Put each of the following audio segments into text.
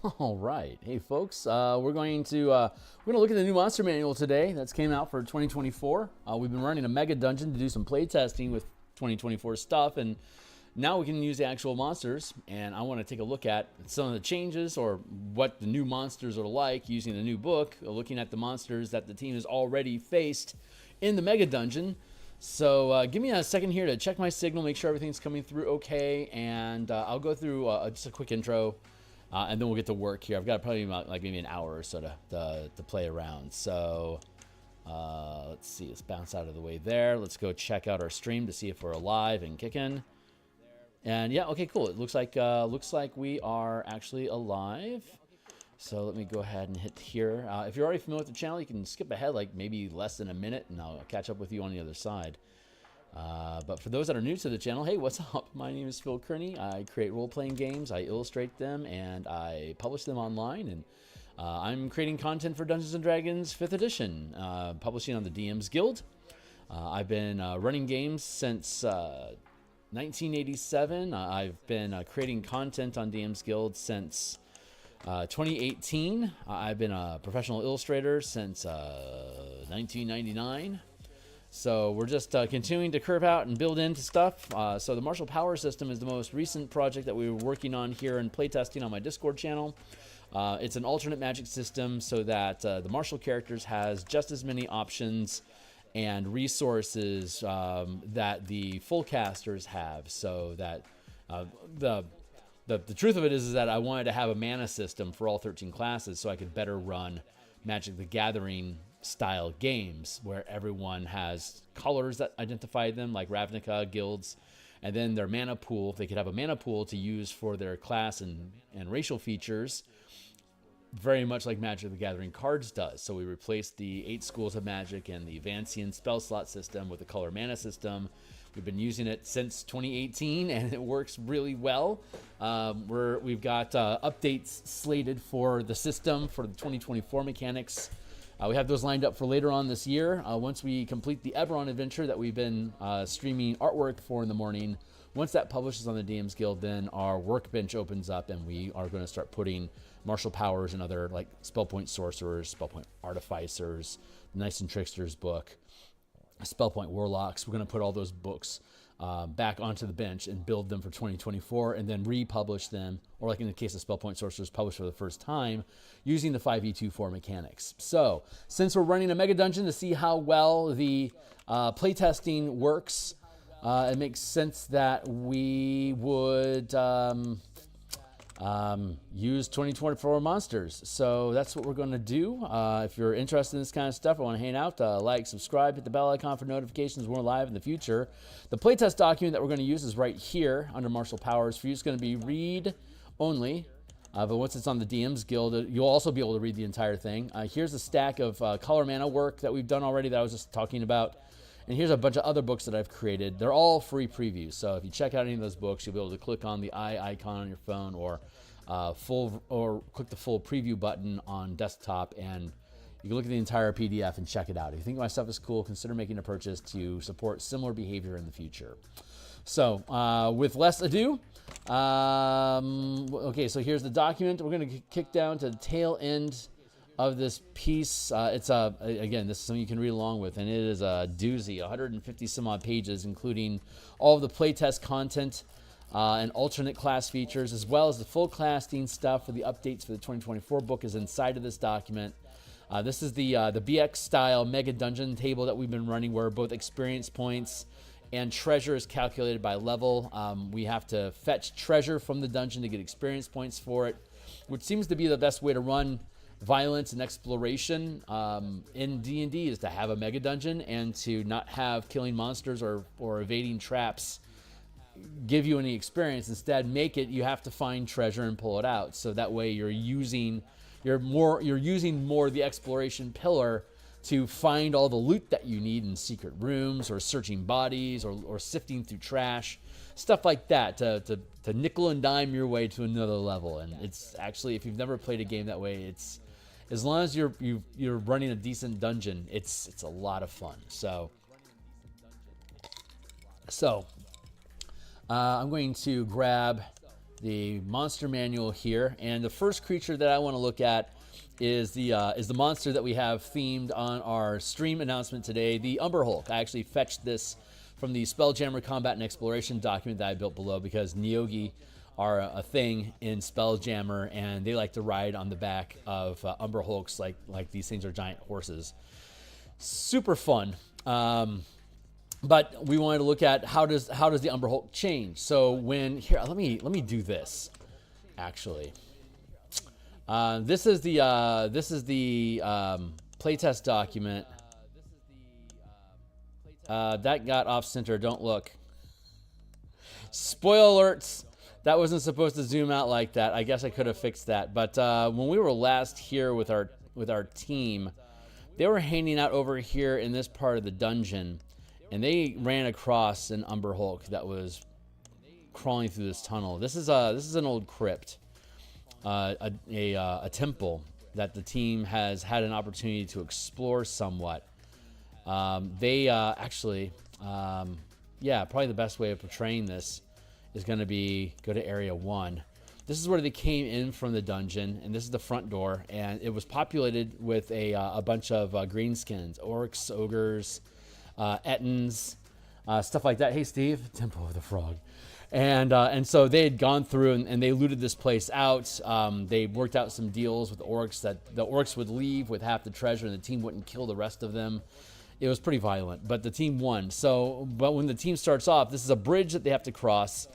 All right, hey folks, we're going to look at the new monster manual today that's came out for 2024. We've been running a mega dungeon to do some play testing with 2024 stuff, and now we can use the actual monsters. And I want to take a look at some of the changes or what the new monsters are like using the new book, looking at the monsters that the team has already faced in the mega dungeon. So give me a second here to check my signal, make sure everything's coming through okay, and I'll go through just a quick intro. And then we'll get to work here. I've got probably about like maybe an hour or so to play around. So let's see. Let's bounce out of the way there. Let's go check out our stream to see if we're alive and kicking. And yeah, okay, cool. It looks like we are actually alive. So let me go ahead and hit here. If you're already familiar with the channel, you can skip ahead like maybe less than a minute, and I'll catch up with you on the other side. But for those that are new to the channel, hey, what's up? My name is Phil Kearney. I create role-playing games, I illustrate them, and I publish them online. And I'm creating content for Dungeons & Dragons 5th edition, publishing on the DMsGuild. I've been running games since 1987. I've been creating content on DMsGuild since 2018. I've been a professional illustrator since 1999. So we're just continuing to curve out and build into stuff. So the martial power system is the most recent project that we were working on here and playtesting on my Discord channel. It's an alternate magic system so that the martial characters has just as many options and resources that the full casters have. So that the truth of it is that I wanted to have a mana system for all 13 classes so I could better run Magic the Gathering style games where everyone has colors that identify them, like Ravnica guilds, and then their mana pool. They could have a mana pool to use for their class and racial features, very much like Magic the Gathering cards does. So we replaced the 8 schools of magic and the Vancian spell slot system with the color mana system. We've been using it since 2018, and it works really well. We've got updates slated for the system for the 2024 mechanics. We have those lined up for later on this year. Once we complete the Eberron adventure that we've been streaming artwork for in the morning, once that publishes on the DMsGuild, then our workbench opens up and we are going to start putting martial powers and other like spell point sorcerers, spell point artificers, Knights and Tricksters book, spell point warlocks. We're going to put all those books back onto the bench and build them for 2024 and then republish them, or like in the case of spell point sorcerers, publish for the first time using the 5e24 mechanics. So since we're running a mega dungeon to see how well the playtesting works, it makes sense that we would use 2024 monsters. So that's what we're going to do. If you're interested in this kind of stuff, I want to hang out, like, subscribe, hit the bell icon for notifications when we're live in the future. The playtest document that we're going to use is right here under martial powers. For you, it's going to be read only. But once it's on the DMsGuild, you'll also be able to read the entire thing. Here's a stack of color mana work that we've done already that I was just talking about. And here's a bunch of other books that I've created. They're all free previews. So if you check out any of those books, you'll be able to click on the eye icon on your phone or click the full preview button on desktop, and you can look at the entire PDF and check it out. If you think my stuff is cool, consider making a purchase to support similar behavior in the future. So with less ado, okay, so here's the document. We're going to kick down to the tail end of this piece. It's again, this is something you can read along with, and it is a doozy, 150 some odd pages, including all of the playtest content and alternate class features, as well as the full casting stuff for the updates for the 2024 book is inside of this document. This is the BX style mega dungeon table that we've been running, where both experience points and treasure is calculated by level. We have to fetch treasure from the dungeon to get experience points for it, which seems to be the best way to run violence and exploration in D&D, is to have a mega dungeon and to not have killing monsters or evading traps give you any experience. Instead, make it you have to find treasure and pull it out. So that way you're using more the exploration pillar to find all the loot that you need in secret rooms, or searching bodies, or sifting through trash, stuff like that, to nickel and dime your way to another level. And it's actually, if you've never played a game that way, it's, as long as you're running a decent dungeon, it's a lot of fun. So I'm going to grab the monster manual here, and the first creature that I want to look at is the monster that we have themed on our stream announcement today, the Umber Hulk. I actually fetched this from the Spelljammer Combat and Exploration document that I built below because Neogi are a thing in Spelljammer, and they like to ride on the back of Umber Hulks like these things are giant horses. Super fun. But we wanted to look at how does the Umber Hulk change. So when here, let me do this. Actually, this is the playtest document. That got off center. Don't look. Spoiler alerts. That wasn't supposed to zoom out like that. I guess I could have fixed that. But when we were last here with our team, they were hanging out over here in this part of the dungeon. And they ran across an Umber Hulk that was crawling through this tunnel. This is an old crypt, a temple that the team has had an opportunity to explore somewhat. They actually, probably the best way of portraying this is going to be go to Area 1. This is where they came in from the dungeon, and this is the front door. And it was populated with a bunch of greenskins, orcs, ogres, Ettins, stuff like that. Hey, Steve, Temple of the Frog. And so they had gone through and they looted this place out. They worked out some deals with the orcs that the orcs would leave with half the treasure and the team wouldn't kill the rest of them. It was pretty violent, but the team won. But when the team starts off, this is a bridge that they have to cross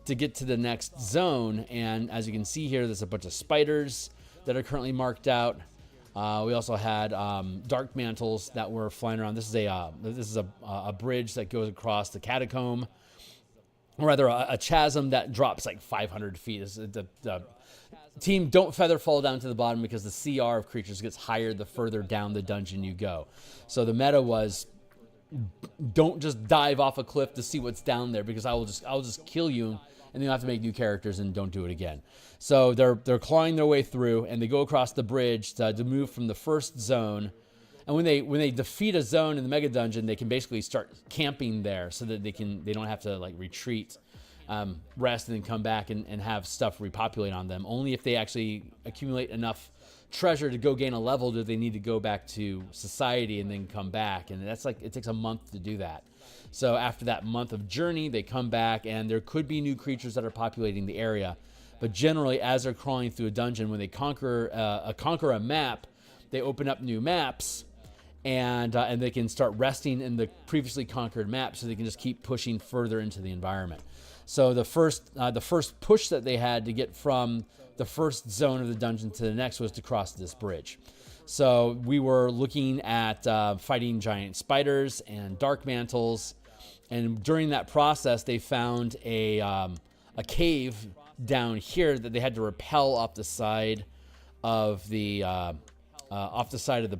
to get to the next zone. And as you can see here, there's a bunch of spiders that are currently marked out. We also had dark mantles that were flying around. This is a bridge that goes across the catacomb, or rather a chasm that drops like 500 feet. The team don't feather fall down to the bottom because the CR of creatures gets higher the further down the dungeon you go. So the meta was don't just dive off a cliff to see what's down there because I'll just kill you. And then you have to make new characters and don't do it again. So they're clawing their way through, and they go across the bridge to move from the first zone. And when they defeat a zone in the mega dungeon, they can basically start camping there so that they don't have to like retreat, rest, and then come back and have stuff repopulate on them. Only if they actually accumulate enough treasure to go gain a level do they need to go back to society and then come back. And that's like it takes a month to do that. So after that month of journey, they come back, and there could be new creatures that are populating the area. But generally, as they're crawling through a dungeon, when they conquer a map, they open up new maps, and they can start resting in the previously conquered map, so they can just keep pushing further into the environment. So the first push that they had to get from the first zone of the dungeon to the next was to cross this bridge. So we were looking at fighting giant spiders and dark mantles. And during that process, they found a cave down here that they had to rappel off the side of the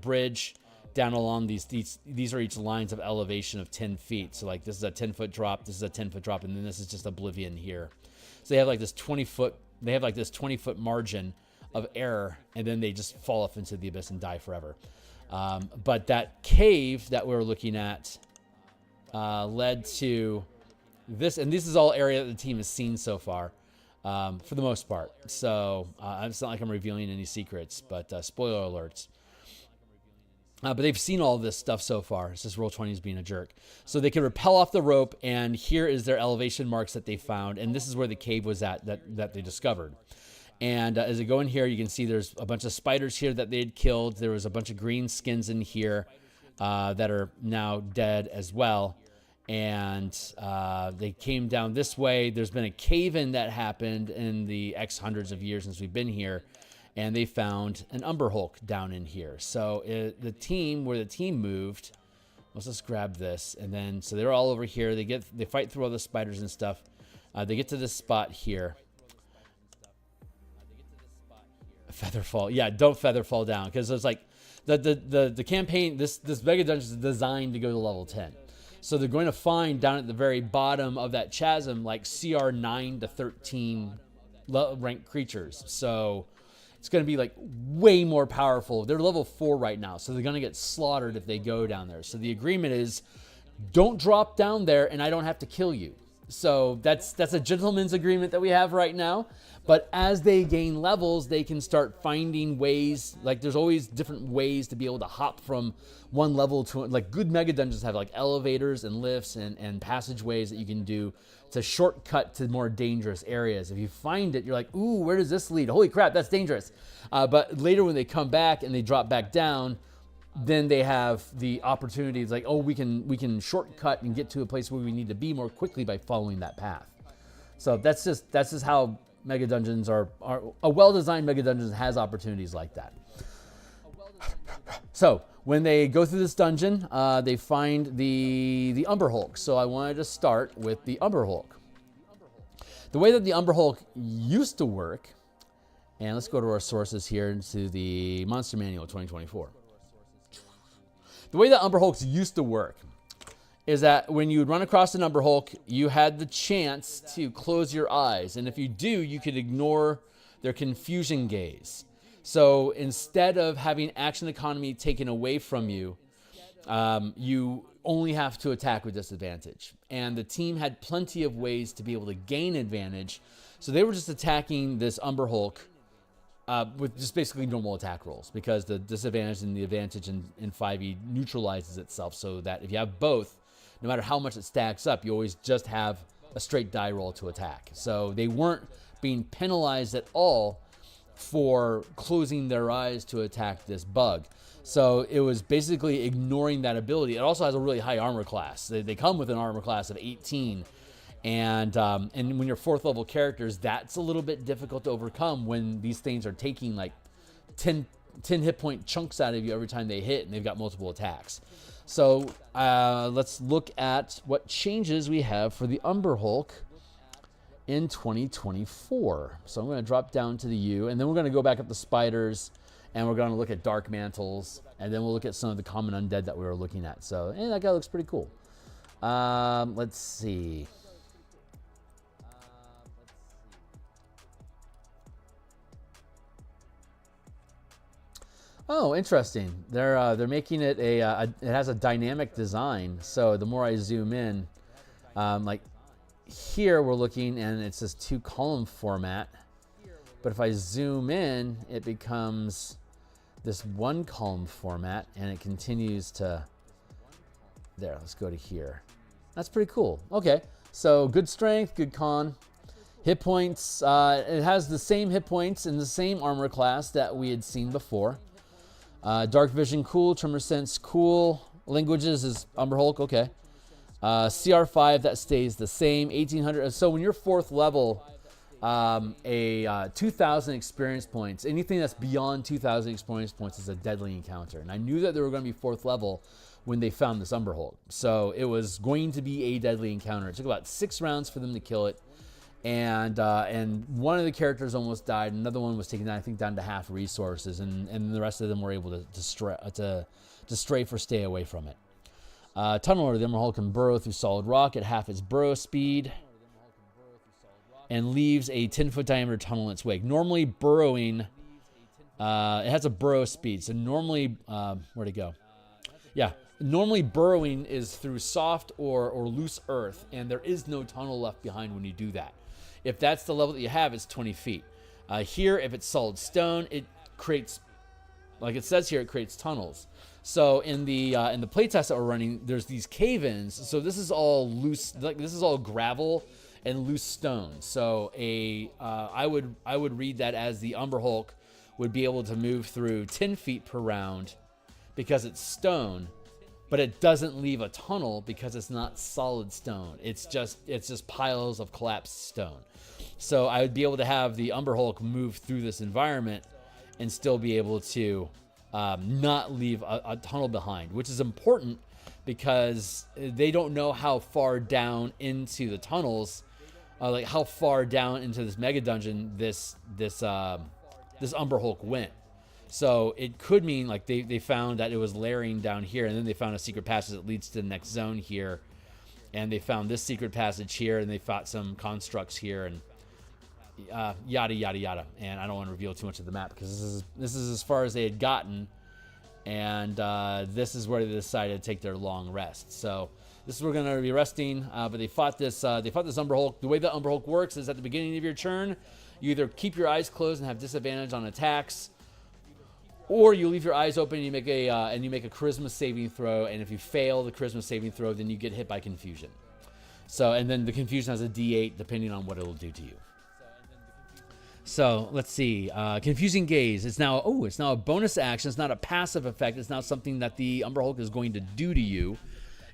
bridge down along these are each lines of elevation of 10 feet. So like this is a 10-foot drop, this is a 10-foot drop, and then this is just oblivion here. So they have like this 20-foot margin of error, and then they just fall off into the abyss and die forever. But that cave that we're looking at led to this, and this is all area that the team has seen so far, for the most part. So it's not like I'm revealing any secrets, but spoiler alerts. But they've seen all this stuff so far. It's just Roll20 is being a jerk. So they can rappel off the rope, and here is their elevation marks that they found, and this is where the cave was at that they discovered. And as they go in here, you can see there's a bunch of spiders here that they had killed. There was a bunch of green skins in here that are now dead as well. And they came down this way. There's been a cave-in that happened in the X hundreds of years since we've been here. And they found an Umber Hulk down in here. So the team moved, let's just grab this. And then, so they're all over here. They fight through all the spiders and stuff. They get to this spot here. Featherfall. Yeah, don't featherfall down, because it's like the campaign, this mega dungeon is designed to go to level 10. So they're going to find down at the very bottom of that chasm like CR 9 to 13 ranked creatures. So it's going to be like way more powerful. They're level 4 right now, so they're going to get slaughtered if they go down there. So the agreement is don't drop down there and I don't have to kill you. So that's a gentleman's agreement that we have right now. But as they gain levels, they can start finding ways. Like there's always different ways to be able to hop from one level to, like, good mega dungeons have like elevators and lifts and passageways that you can do to shortcut to more dangerous areas. If you find it, you're like, ooh, where does this lead? Holy crap, that's dangerous. But later when they come back and they drop back down, then they have the opportunities like, oh, we can shortcut and get to a place where we need to be more quickly by following that path. So that's just how mega dungeons are a well-designed mega dungeon has opportunities like that. So when they go through this dungeon, they find the Umber Hulk. So I wanted to start with the Umber Hulk. The way that the Umber Hulk used to work, and let's go to our sources here into the Monster Manual 2024. The way that Umber Hulks used to work is that when you would run across an Umber Hulk, you had the chance to close your eyes. And if you do, you could ignore their confusion gaze. So instead of having action economy taken away from you, you only have to attack with disadvantage. And the team had plenty of ways to be able to gain advantage. So they were just attacking this Umber Hulk with just basically normal attack rolls, because the disadvantage and the advantage in 5e neutralizes itself, so that if you have both, no matter how much it stacks up, you always just have a straight die roll to attack. So they weren't being penalized at all for closing their eyes to attack this bug. So it was basically ignoring that ability. It also has a really high armor class. They come with an armor class of 18. And when you're 4th level characters, that's a little bit difficult to overcome when these things are taking like 10 hit point chunks out of you every time they hit, and they've got multiple attacks. So let's look at what changes we have for the Umber Hulk in 2024. So I'm going to drop down to the U, and then we're going to go back up to spiders, and we're going to look at dark mantles, and then we'll look at some of the common undead that we were looking at. So that guy looks pretty cool. Let's see. Oh, interesting. They're making it it has a dynamic design. So the more I zoom in, like here we're looking and it's this 2-column format. But if I zoom in, it becomes this 1-column format, and it continues to there. Let's go to here. That's pretty cool. Okay, so good strength, good con. Hit points. It has the same hit points and the same armor class that we had seen before. Dark Vision, cool. Tremor Sense, cool. Languages is Umber Hulk, okay. CR5, that stays the same. 1800. So when you're 4th level, 2,000 experience points, anything that's beyond 2,000 experience points is a deadly encounter. And I knew that they were going to be 4th level when they found this Umber Hulk. So it was going to be a deadly encounter. It took about 6 rounds for them to kill it. And one of the characters almost died. Another one was taken down, I think, down to half resources, and the rest of them were able to strafe or stay away from it. Tunneler, the Umber Hulk can burrow through solid rock at half its burrow speed, and leaves a 10-foot diameter tunnel in its wake. Normally burrowing, it has a burrow speed. So normally, where'd it go? Yeah. Normally burrowing is through soft or loose earth, and there is no tunnel left behind when you do that. If that's the level that you have, it's 20 feet. Here, if it's solid stone, it creates, like it says here, it creates tunnels. So in the playtest that we're running, there's these cave-ins. So this is all loose, like this is all gravel and loose stone. So I would read that as the Umber Hulk would be able to move through 10 feet per round because it's stone, but it doesn't leave a tunnel because it's not solid stone. It's just piles of collapsed stone. So I would be able to have the Umber Hulk move through this environment and still be able to not leave a tunnel behind, which is important because they don't know how far down into the tunnels, like how far down into this mega dungeon this Umber Hulk went. So it could mean like they found that it was layering down here, and then they found a secret passage that leads to the next zone here, and they found this secret passage here, and they fought some constructs here, and yada yada yada. And I don't want to reveal too much of the map because this is as far as they had gotten, and this is where they decided to take their long rest. So This is where we're going to be resting. But they fought this Umber Hulk. The way the Umber Hulk works is at the beginning of your turn, you either keep your eyes closed and have disadvantage on attacks, or you leave your eyes open and you make a charisma saving throw. And if you fail the charisma saving throw, then you get hit by confusion. So, and then the confusion has a D8 depending on what it'll do to you. So let's see. Confusing Gaze. It's now a bonus action. It's not a passive effect. It's now something that the Umber Hulk is going to do to you.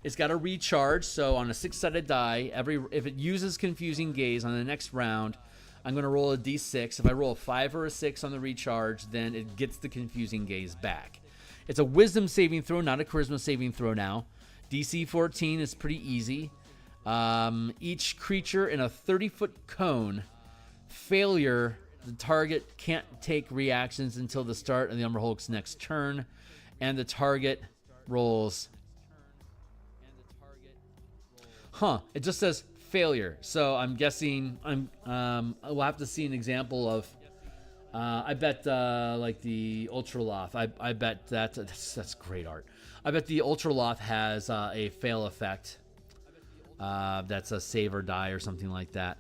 It's got a recharge. So on a 6-sided die, if it uses Confusing Gaze on the next round, I'm going to roll a D6. If I roll a 5 or a 6 on the recharge, then it gets the Confusing Gaze back. It's a Wisdom saving throw, not a Charisma saving throw now. DC 14 is pretty easy. Each creature in a 30-foot cone. Failure, the target can't take reactions until the start of the Umber Hulk's next turn, and the target rolls. It just says failure. So I'm guessing we'll have to see an example of. I bet like the Ultraloth. I bet that's great art. I bet the Ultraloth has a fail effect. That's a save or die or something like that.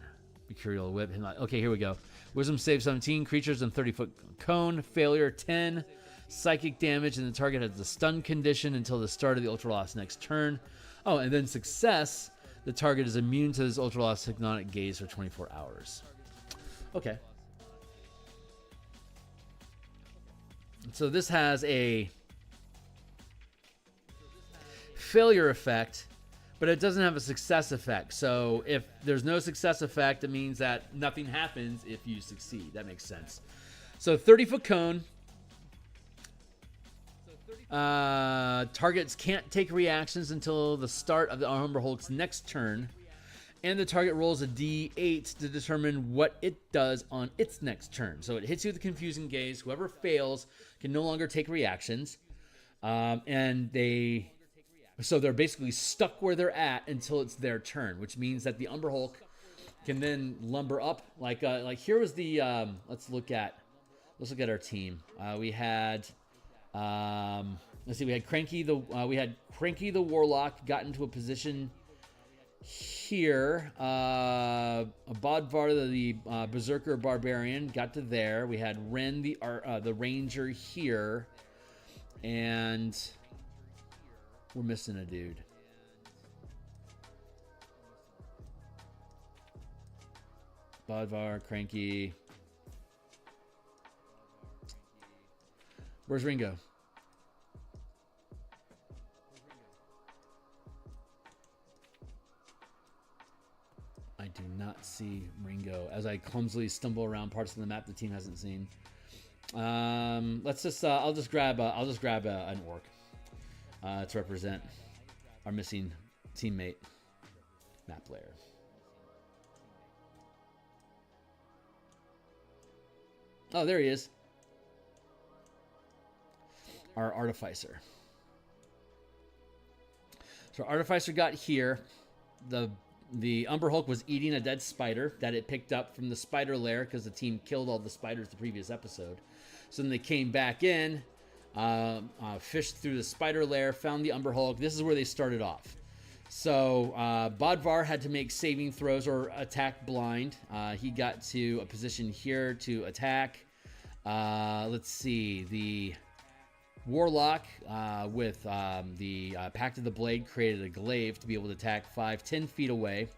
Mercurial Whip. Okay, here we go. Wisdom save 17. Creatures in 30-foot cone. Failure 10. Psychic damage, and the target has the stun condition until the start of the Ultraloth's next turn. Oh, and then success. The target is immune to this Ultraloth's hypnotic gaze for 24 hours. Okay. So this has a failure effect, but it doesn't have a success effect. So if there's no success effect, it means that nothing happens if you succeed. That makes sense. So 30-foot cone. Targets can't take reactions until the start of the Umber Hulk's next turn. And the target rolls a D8 to determine what it does on its next turn. So it hits you with a Confusing Gaze. Whoever fails can no longer take reactions. So they're basically stuck where they're at until it's their turn, which means that the Umber Hulk can then lumber up. Like here was the let's look at our team. We had we had Cranky the Warlock got into a position here. Bodvar the Berserker Barbarian got to there. We had Ren the Ranger here, and we're missing a dude. Bodvar, Cranky. Where's Ringo? I do not see Ringo as I clumsily stumble around parts of the map the team hasn't seen. Let's just I'll just grab an orc to represent our missing teammate map player. Oh, there he is. Our Artificer. So Artificer got here. The Umber Hulk was eating a dead spider that it picked up from the spider lair because the team killed all the spiders the previous episode. So then they came back in, fished through the spider lair, found the Umber Hulk. This is where they started off. So Bodvar had to make saving throws or attack blind. He got to a position here to attack. Let's see. The Warlock with the Pact of the Blade created a glaive to be able to attack 5-10 feet away.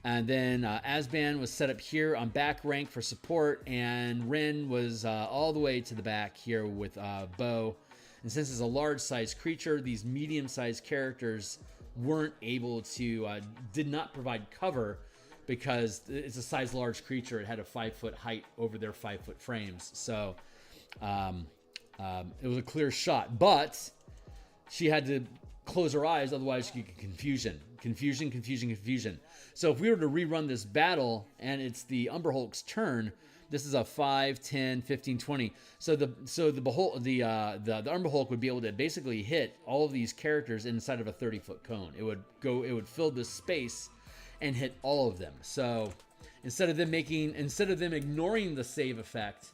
And then Asban was set up here on back rank for support, and Ren was all the way to the back here with Bo. And since it's a large-sized creature, these medium-sized characters weren't able to, did not provide cover because it's a size large creature. It had a 5-foot height over their 5-foot frames. So it was a clear shot, but she had to close her eyes, otherwise she could get confusion. So if we were to rerun this battle and it's the Umber Hulk's turn, this is a 5, 10, 15, 20. So the Umber Hulk would be able to basically hit all of these characters inside of a 30-foot cone. It would fill this space and hit all of them. So instead of them ignoring the save effect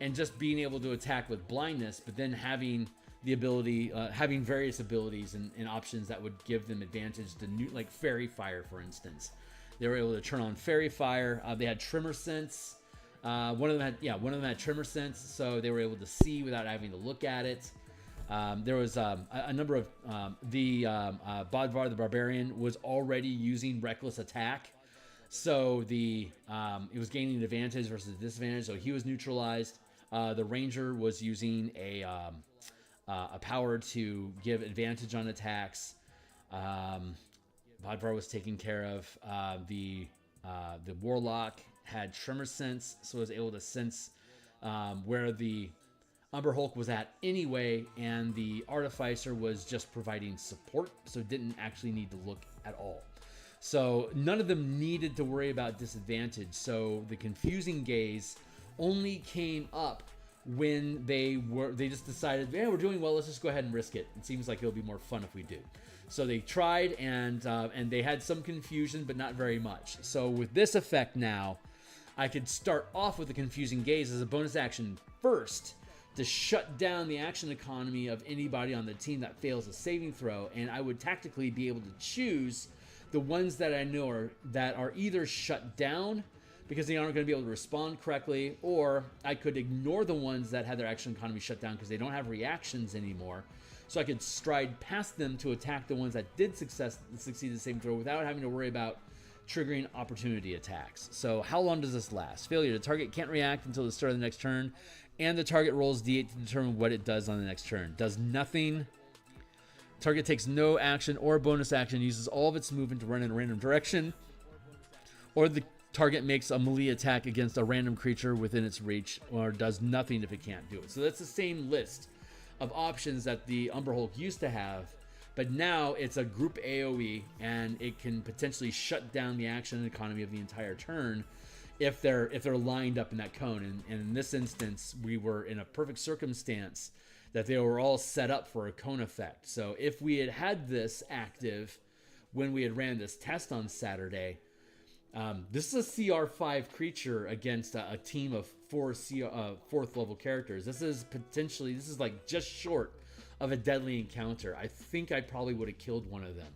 and just being able to attack with blindness, but then having the ability, having various abilities and options that would give them advantage to new, like Fairy Fire, for instance. They were able to turn on Fairy Fire. They had Tremor Sense. One of them had Tremor Sense, so they were able to see without having to look at it. There was a number of Bodvar the Barbarian was already using Reckless Attack, so it was gaining an advantage versus disadvantage, so he was neutralized. The Ranger was using a power to give advantage on attacks. Bodvar was taken care of. The Warlock had Tremor Sense, so was able to sense where the Umber Hulk was at anyway, and the Artificer was just providing support, so didn't actually need to look at all. So none of them needed to worry about disadvantage. So the Confusing Gaze only came up when they just decided, yeah, we're doing well, let's just go ahead and risk it. It seems like it'll be more fun if we do. So they tried, and they had some confusion, but not very much. So with this effect now, I could start off with the Confusing Gaze as a bonus action first to shut down the action economy of anybody on the team that fails a saving throw, and I would tactically be able to choose the ones that I know are either shut down because they aren't going to be able to respond correctly, or I could ignore the ones that had their action economy shut down because they don't have reactions anymore. So I could stride past them to attack the ones that did succeed the saving throw without having to worry about triggering opportunity attacks. So how long does this last? Failure. The target can't react until the start of the next turn, and the target rolls d8 to determine what it does on the next turn. Does nothing. Target takes no action or bonus action, uses all of its movement to run in a random direction, or the target makes a melee attack against a random creature within its reach, or does nothing if it can't do it. So that's the same list of options that the Umber Hulk used to have, but now it's a group AoE, and it can potentially shut down the action economy of the entire turn if they're lined up in that cone. And in this instance, we were in a perfect circumstance that they were all set up for a cone effect. So if we had this active when we had ran this test on Saturday, this is a CR5 creature against a team of 4 fourth level characters. This is like just short of a deadly encounter. I think I probably would have killed one of them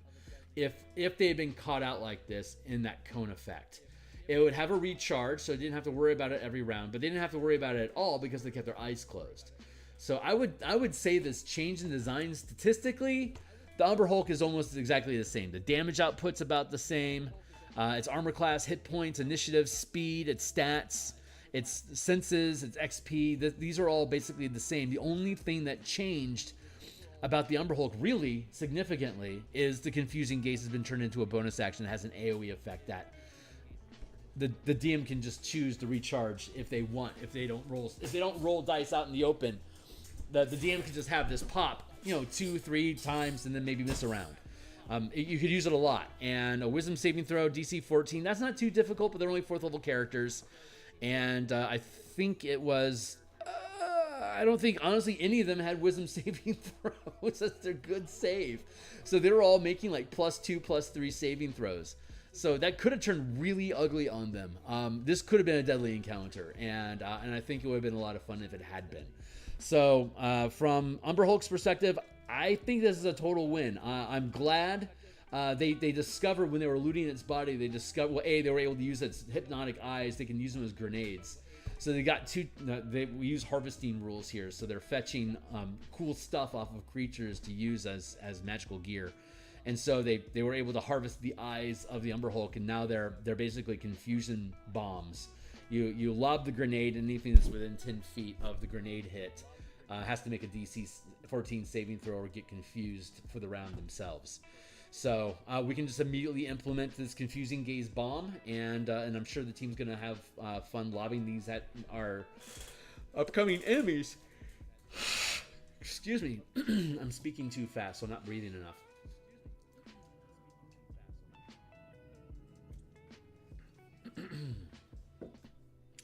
if they had been caught out like this in that cone effect. It would have a recharge, so I didn't have to worry about it every round, but they didn't have to worry about it at all because they kept their eyes closed. So I would say this change in design statistically, the Umber Hulk is almost exactly the same. The damage output's about the same. Its armor class, hit points, initiative, speed, its stats, its senses, its XP. These are all basically the same. The only thing that changed about the Umber Hulk really significantly is the Confusing Gaze has been turned into a bonus action that has an AoE effect that the DM can just choose to recharge if they want. If they don't roll dice out in the open, the DM can just have this pop, 2-3 times and then maybe miss a round. You could use it a lot. And a Wisdom saving throw, DC 14. That's not too difficult, but they're only 4th level characters. And I think it was... I don't think, honestly, any of them had Wisdom saving throws. That's their good save. So they were all making like +2, +3 saving throws. So that could have turned really ugly on them. This could have been a deadly encounter. And I think it would have been a lot of fun if it had been. So from Umber Hulk's perspective, I think this is a total win. I'm glad they discovered when they were looting its body, they discovered, well, they were able to use its hypnotic eyes. They can use them as grenades. So they got we use harvesting rules here. So they're fetching cool stuff off of creatures to use as magical gear. And so they were able to harvest the eyes of the Umber Hulk, and now they're basically confusion bombs. You lob the grenade, and anything that's within 10 feet of the grenade hit has to make a DC 14 saving throw or get confused for the round themselves. So we can just immediately implement this Confusing Gaze bomb, and I'm sure the team's going to have fun lobbing these at our upcoming enemies. Excuse me. I'm speaking too fast, so I'm not breathing enough.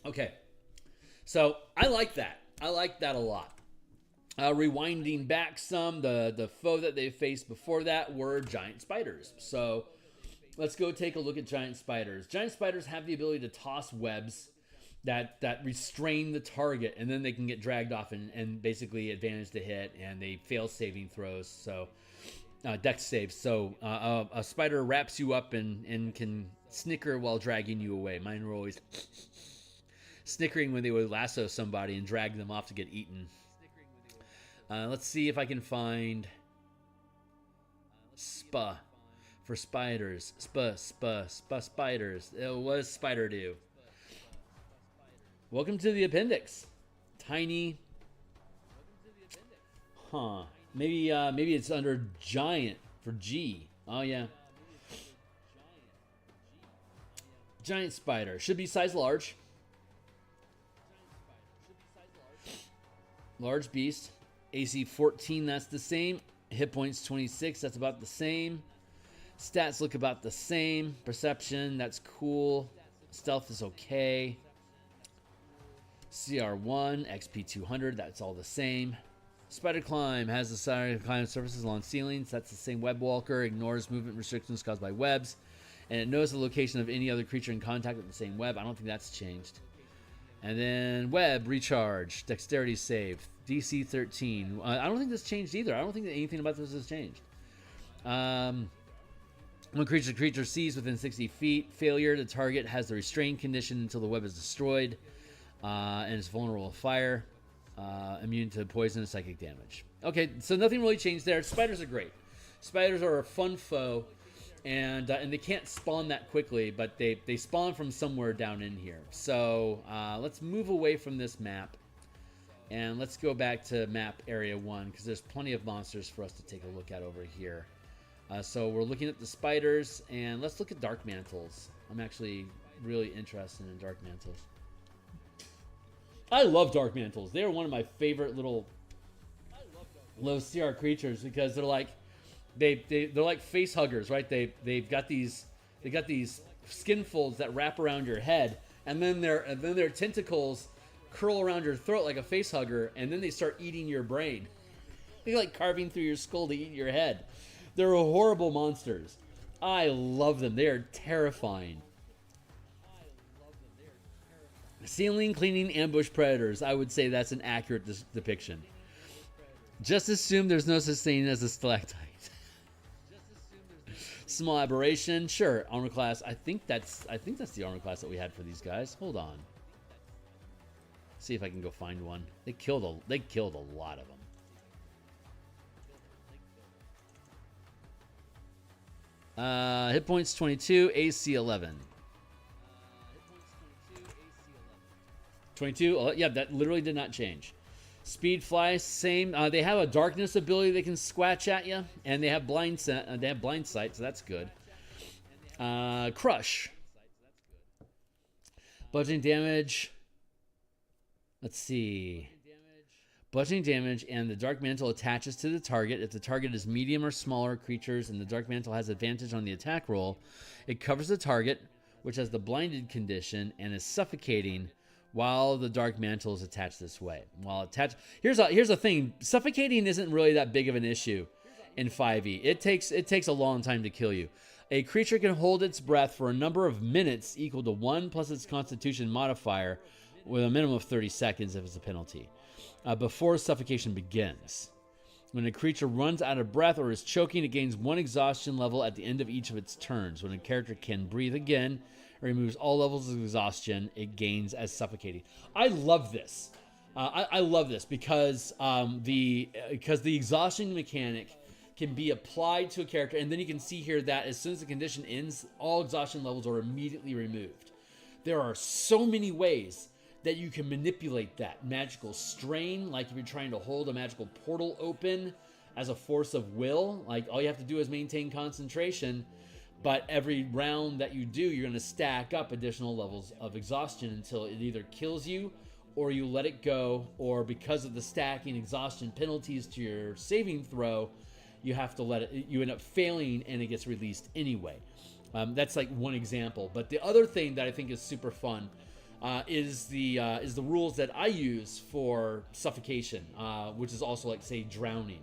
Okay, so I like that. I like that a lot. Rewinding back some, the foe that they faced before that were giant spiders. So let's go take a look at giant spiders. Giant spiders have the ability to toss webs that restrain the target, and then they can get dragged off and basically advantage the hit, and they fail saving throws. So dex saves. So a spider wraps you up and can snicker while dragging you away. Mine were always snickering when they would lasso somebody and drag them off to get eaten. Let's see if I can find spa for spiders. Spa spiders. What does spider do? Welcome to the appendix. Tiny. Huh. Maybe it's under giant for G. Oh yeah. Giant spider. Should be size large. Large beast. AC 14, that's the same. Hit points 26, that's about the same. Stats look about the same. Perception, that's cool. Stealth is okay. CR1, XP 200, that's all the same. Spider climb has the desire to climb surfaces along ceilings. That's the same. Web walker ignores movement restrictions caused by webs, and it knows the location of any other creature in contact with the same web. I don't think that's changed. And then web recharge, dexterity save, DC 13. I don't think this changed either. I don't think that anything about this has changed. When creature sees within 60 feet, failure to target has the restrained condition until the web is destroyed, and is vulnerable to fire. Immune to poison and psychic damage. Okay, so nothing really changed there. Spiders are great. Spiders are a fun foe, and they can't spawn that quickly, but they spawn from somewhere down in here. So let's move away from this map, and let's go back to map area 1, because there's plenty of monsters for us to take a look at over here. So we're looking at the spiders, and let's look at dark mantles. I'm actually really interested in dark mantles. I love dark mantles. They are one of my favorite little CR creatures, because they're like they're like face huggers, right? They've got these skin folds that wrap around your head, and then their tentacles curl around your throat like a face hugger, and then they start eating your brain. They're like carving through your skull to eat your head. They're horrible monsters. I love them. They are terrifying. Ceiling cleaning ambush predators. I would say that's an accurate depiction. Just assume there's no such thing as a stalactite. Small aberration. Sure. Armor class. I think that's the armor class that we had for these guys. Hold on. See if I can go find one. They killed a lot of them. Hit points 22, AC 11. 22. Oh, yeah, that literally did not change. Speed, fly, same. They have a darkness ability they can squatch at you, and they have blind sight, so that's good. Crush. Bludgeoning damage. Let's see. Bludgeoning damage, and the Dark Mantle attaches to the target. If the target is medium or smaller creatures and the Dark Mantle has advantage on the attack roll, it covers the target, which has the blinded condition, and is suffocating while the Dark Mantle is attached this way. While attached, here's the thing: suffocating isn't really that big of an issue in 5e. It takes a long time to kill you. A creature can hold its breath for a number of minutes equal to 1 plus its Constitution modifier, with a minimum of 30 seconds if it's a penalty, before suffocation begins. When a creature runs out of breath or is choking, it gains 1 exhaustion level at the end of each of its turns. When a character can breathe again, it removes all levels of exhaustion it gains as suffocating. I love this. I love this because the exhaustion mechanic can be applied to a character, and then you can see here that as soon as the condition ends, all exhaustion levels are immediately removed. There are so many ways that you can manipulate that. Magical strain, like if you're trying to hold a magical portal open as a force of will, like all you have to do is maintain concentration, but every round that you do, you're going to stack up additional levels of exhaustion until it either kills you or you let it go, or because of the stacking exhaustion penalties to your saving throw, you have to let it, you end up failing and it gets released anyway. That's like one example. But the other thing that I think is super fun is the rules that I use for suffocation, which is also like, say, drowning.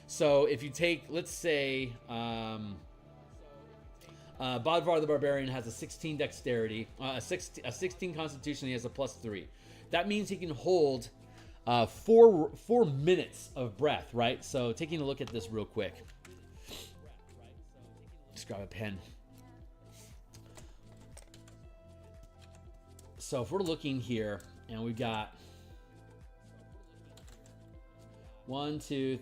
So if you take, let's say, Bodvar the Barbarian has a 16 dexterity, a 16 constitution. He has a +3. That means he can hold 4 minutes of breath, right? So taking a look at this real quick. Just grab a pen. So if we're looking here, and we've got 1, 2,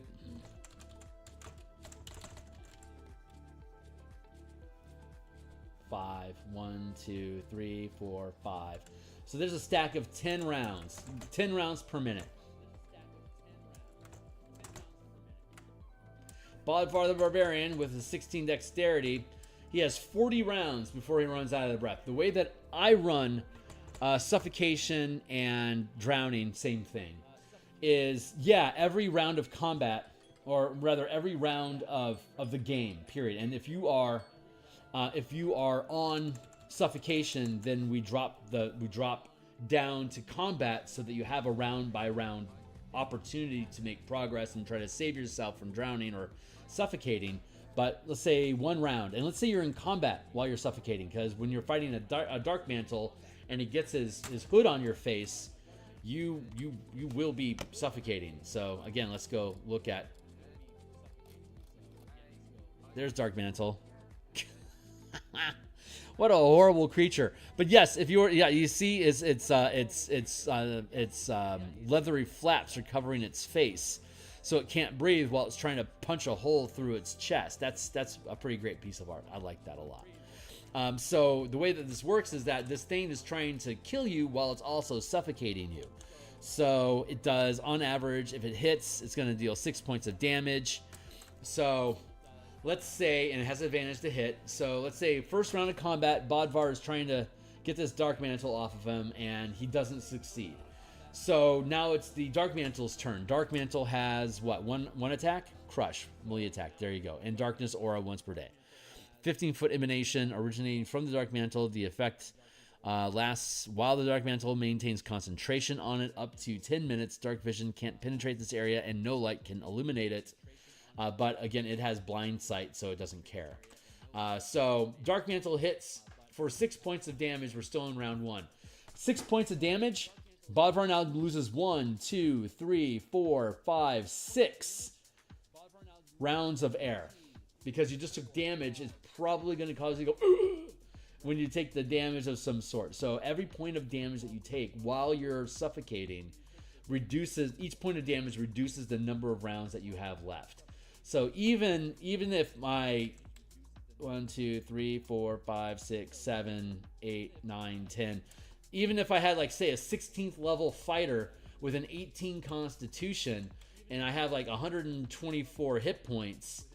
5. 1, 2, 3, 4, 5. So there's a stack of 10 rounds. 10 rounds per minute. Bodvar the Barbarian with a 16 dexterity, he has 40 rounds before he runs out of the breath. The way that I run suffocation and drowning, same thing, is, yeah, every round of combat, or rather every round of the game, period. And if you are on suffocation, then we drop down to combat so that you have a round by round opportunity to make progress and try to save yourself from drowning or suffocating. But let's say 1 round, and let's say you're in combat while you're suffocating, because when you're fighting a dark mantle and he gets his hood on your face, you will be suffocating. So again, let's go look at. There's Dark Mantle. What a horrible creature. But yes, if you were, yeah, you see, its leathery flaps are covering its face, so it can't breathe while it's trying to punch a hole through its chest. That's a pretty great piece of art. I like that a lot. So the way that this works is that this thing is trying to kill you while it's also suffocating you. So it does, on average, if it hits, it's going to deal 6 points of damage. So let's say, and it has advantage to hit. So let's say first round of combat, Bodvar is trying to get this Dark Mantle off of him, and he doesn't succeed. So now it's the Dark Mantle's turn. Dark Mantle has what? One attack? Crush. Melee attack. There you go. And Darkness Aura once per day. 15-foot emanation originating from the Dark Mantle. The effect lasts while the Dark Mantle maintains concentration on it up to 10 minutes. Dark vision can't penetrate this area, and no light can illuminate it. But again, it has blind sight, so it doesn't care. So Dark Mantle hits for 6 points of damage. We're still in round 1. 6 points of damage. Bodvar now loses 1, 2, 3, 4, 5, 6 rounds of air. Because you just took damage, it's probably going to cause you to go when you take the damage of some sort. So every point of damage that you take while you're suffocating reduces, each point of damage reduces the number of rounds that you have left. So even if my 1, 2, 3, 4, 5, 6, 7, 8, 9, 10, even if I had, like, say, a 16th level fighter with an 18 constitution and I have like 124 hit points,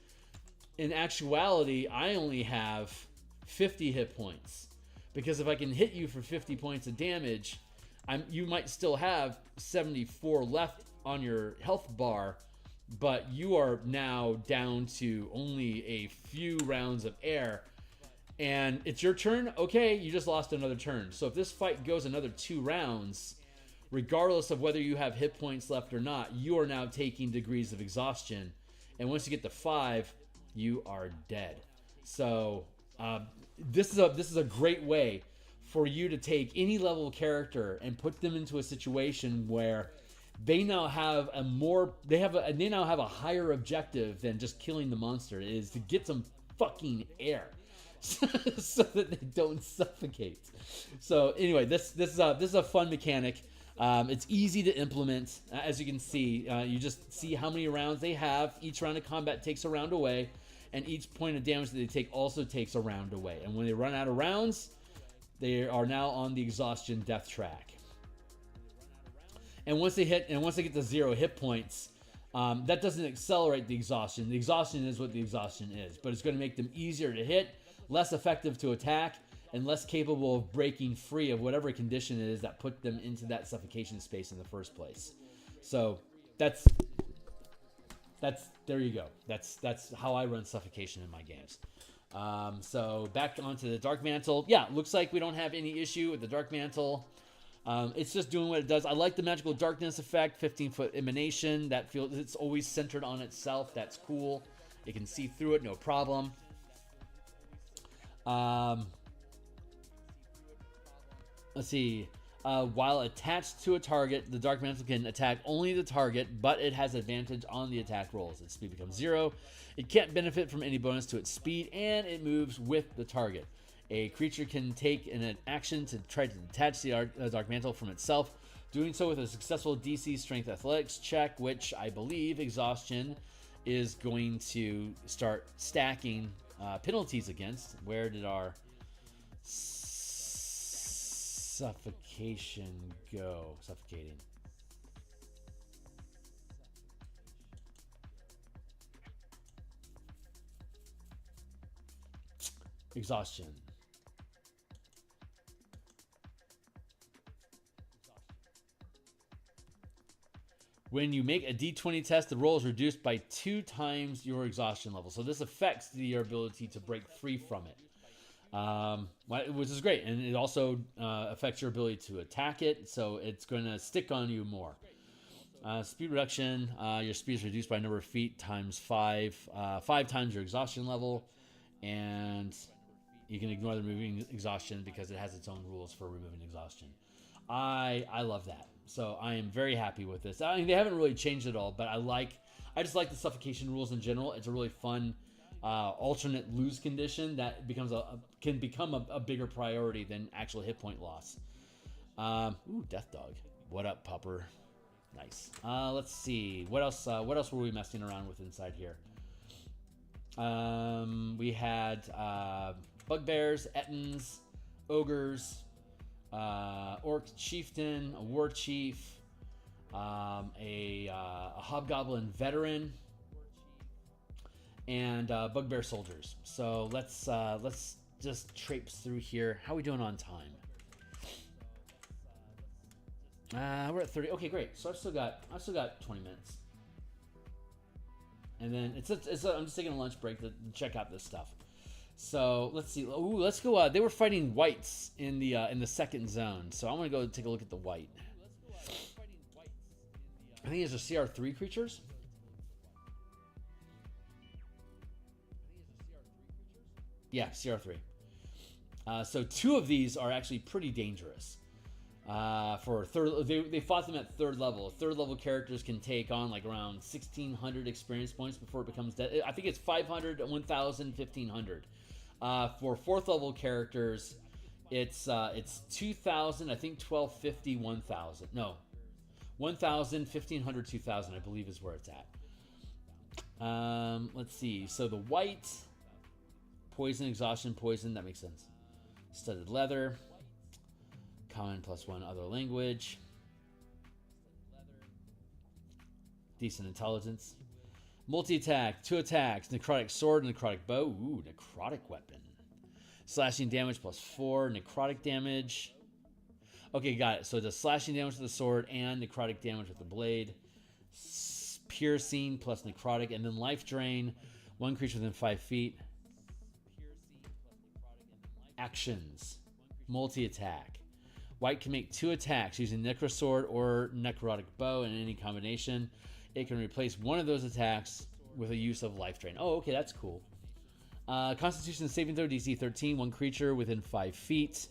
in actuality, I only have 50 hit points. Because if I can hit you for 50 points of damage, you might still have 74 left on your health bar, but you are now down to only a few rounds of air. And it's your turn. Okay, you just lost another turn. So if this fight goes another 2 rounds, regardless of whether you have hit points left or not, you are now taking degrees of exhaustion. And once you get to 5, you are dead. So this is a great way for you to take any level character and put them into a situation where they now have they now have a higher objective than just killing the monster. It is to get some fucking air so that they don't suffocate. So anyway, this is a fun mechanic. It's easy to implement. As you can see, you just see how many rounds they have. Each round of combat takes a round away, and each point of damage that they take also takes a round away. And when they run out of rounds, they are now on the exhaustion death track. And once they get to 0 hit points, that doesn't accelerate the exhaustion. The exhaustion is what the exhaustion is, but it's going to make them easier to hit, less effective to attack, and less capable of breaking free of whatever condition it is that put them into that suffocation space in the first place. So there you go. That's how I run suffocation in my games. So back onto the Dark Mantle. Yeah, looks like we don't have any issue with the Dark Mantle. It's just doing what it does. I like the magical darkness effect, 15-foot emanation. That feels, it's always centered on itself. That's cool. You can see through it, no problem. Let's see. While attached to a target, the Dark Mantle can attack only the target, but it has advantage on the attack rolls. Its speed becomes 0. It can't benefit from any bonus to its speed, and it moves with the target. A creature can take an action to try to detach the Dark Mantle from itself, doing so with a successful DC Strength Athletics check, which I believe Exhaustion is going to start stacking penalties against. Where did our suffocation go? Suffocating. Exhaustion. When you make a D20 test, the roll is reduced by 2 times your exhaustion level. So this affects your ability to break free from it, which is great. And it also affects your ability to attack it, so it's going to stick on you more. Speed reduction, your speed is reduced by a number of feet times 5, 5 times your exhaustion level. And you can ignore the removing exhaustion because it has its own rules for removing exhaustion. I love that. So I am very happy with this. I mean, they haven't really changed it all, but I just like the suffocation rules in general. It's a really fun alternate lose condition that can become a bigger priority than actual hit point loss. Ooh, Death Dog. What up, pupper? Nice. Let's see. What else were we messing around with inside here? We had bugbears, ettins, ogres, orc chieftain, a war chief, a hobgoblin veteran, and bugbear soldiers. So let's just traipse through here. How are we doing on time? We're at 30. Okay, great. So I've still got 20 minutes. And then I'm just taking a lunch break to check out this stuff. So let's see. Ooh, let's go. They were fighting whites in the second zone. So I'm gonna go take a look at the white. I think these are CR3 creatures. Yeah, CR3. So 2 of these are actually pretty dangerous. For third, they fought them at 3rd level. 3rd level characters can take on like around 1,600 experience points before it becomes dead. I think it's 500, 1,000, 1,500. For 4th level characters, it's 2,000. I think 1,250, 1,000. No, 1,000, 1,500, 2,000. I believe is where it's at. Let's see. So the white, poison, exhaustion, poison. That makes sense. Studded leather. Common +1 other language. Decent intelligence. Multi-attack, 2 attacks. Necrotic sword, necrotic bow. Ooh, necrotic weapon. Slashing damage +4. Necrotic damage. Okay, got it. So it does slashing damage with the sword and necrotic damage with the blade. Piercing plus necrotic. And then life drain. 1 creature within 5 feet. Actions. Multi-attack. White can make 2 attacks using Necrosword or Necrotic Bow in any combination. It can replace one of those attacks with a use of Life Drain. Oh, okay, that's cool. Constitution saving throw, DC 13, 1 creature within 5 feet.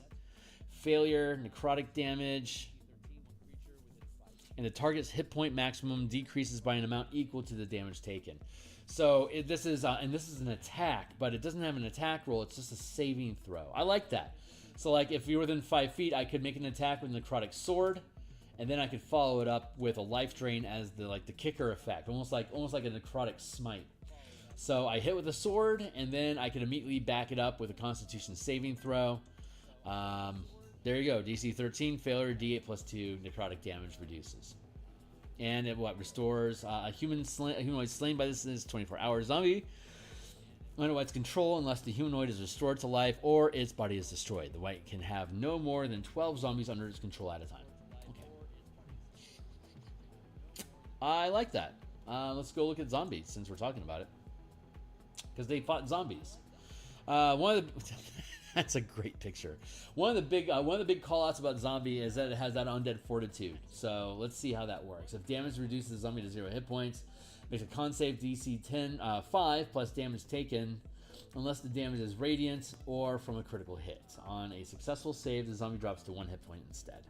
Failure, necrotic damage. And the target's hit point maximum decreases by an amount equal to the damage taken. So this is an attack, but it doesn't have an attack roll. It's just a saving throw. I like that. So like if you're within 5 feet, I could make an attack with necrotic sword, and then I could follow it up with a life drain as the kicker effect, almost like a necrotic smite. So I hit with a sword, and then I can immediately back it up with a Constitution saving throw. There you go, DC 13, failure, D8 +2, necrotic damage reduces. And it restores a humanoid slain by this 24-hour zombie under white's control unless the humanoid is restored to life or its body is destroyed. The white can have no more than 12 zombies under its control at a time. Okay. I like that. Let's go look at zombies since we're talking about it, because they fought zombies. That's a great picture. One of the big call-outs about zombie is that it has that undead fortitude. So let's see how that works. If damage reduces the zombie to 0 hit points, makes a con save DC 5 plus damage taken unless the damage is radiant or from a critical hit. On a successful save, the zombie drops to 1 hit point instead.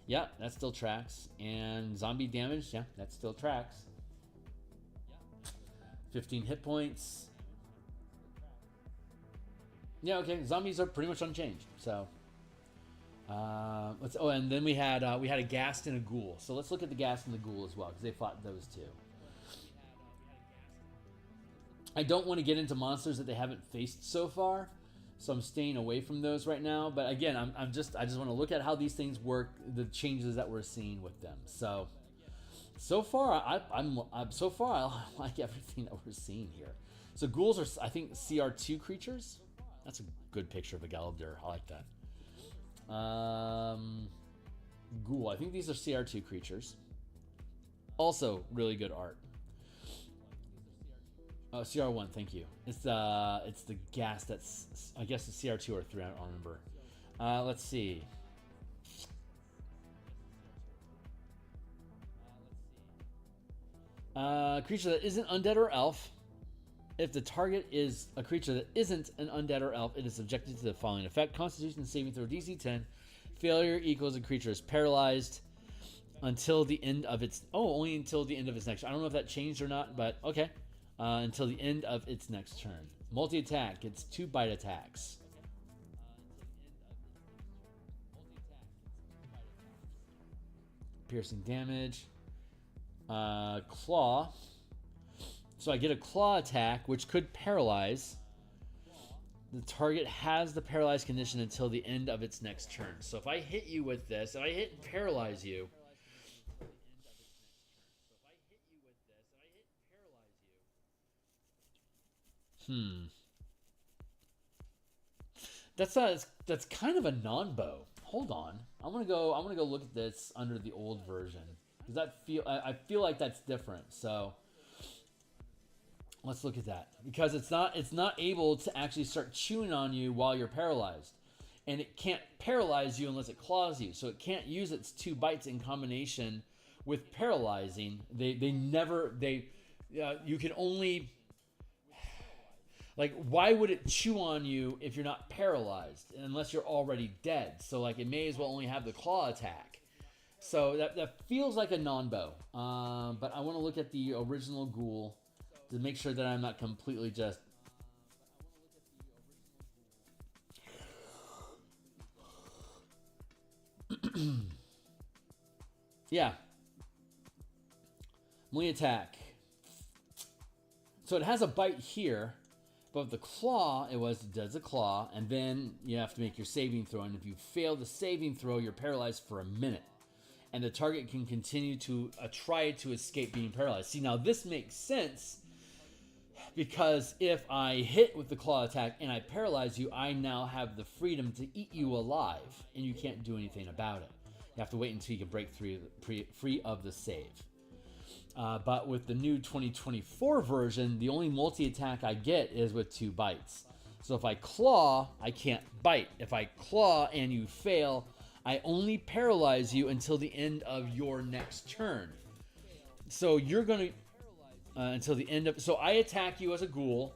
Yeah, that still tracks. And zombie damage, yeah, that still tracks. 15 hit points. Yeah, okay, zombies are pretty much unchanged. So, and then we had a Ghast and a Ghoul. So let's look at the Ghast and the Ghoul as well, because they fought those two. I don't want to get into monsters that they haven't faced so far, so I'm staying away from those right now. But again, I just want to look at how these things work, the changes that we're seeing with them. So far I like everything that we're seeing here. So ghouls are, I think, CR2 creatures. That's a good picture of a Galabdur. I like that. Ghoul. I think these are CR2 creatures. Also, really good art. Oh, CR1, thank you. It's the gas that's, I guess it's CR2 or 3, I don't remember. Let's see. Creature that isn't undead or elf. If the target is a creature that isn't an undead or elf, it is subjected to the following effect. Constitution saving throw DC 10. Failure equals a creature is paralyzed until the end of its... Oh, only until the end of its next... I don't know if that changed or not, but okay. Until the end of its next turn. Multi-attack. It's 2 bite attacks. Piercing damage. Claw. So I get a claw attack, which could paralyze. The target has the paralyzed condition until the end of its next turn. So if I hit you with this, if I hit and paralyze you... That's kind of a non-bow. Hold on. I'm gonna go look at this under the old version. Because I feel like that's different. So let's look at that. Because it's not able to actually start chewing on you while you're paralyzed. And it can't paralyze you unless it claws you. So it can't use its 2 bites in combination with paralyzing. You can only... Like, why would it chew on you if you're not paralyzed? Unless you're already dead. So, like, it may as well only have the claw attack. So, that feels like a non-bow. But I want to look at the original ghoul to make sure that I'm not completely just... Yeah. Melee attack. So, it has a bite here. But the claw, it does a claw, and then you have to make your saving throw. And if you fail the saving throw, you're paralyzed for a minute. And the target can continue to try to escape being paralyzed. See, now this makes sense, because if I hit with the claw attack and I paralyze you, I now have the freedom to eat you alive, and you can't do anything about it. You have to wait until you can break free of the save. But with the new 2024 version, the only multi-attack I get is with 2 bites. So if I claw, I can't bite. If I claw and you fail, I only paralyze you until the end of your next turn. So you're going to... until the end of... So I attack you as a ghoul.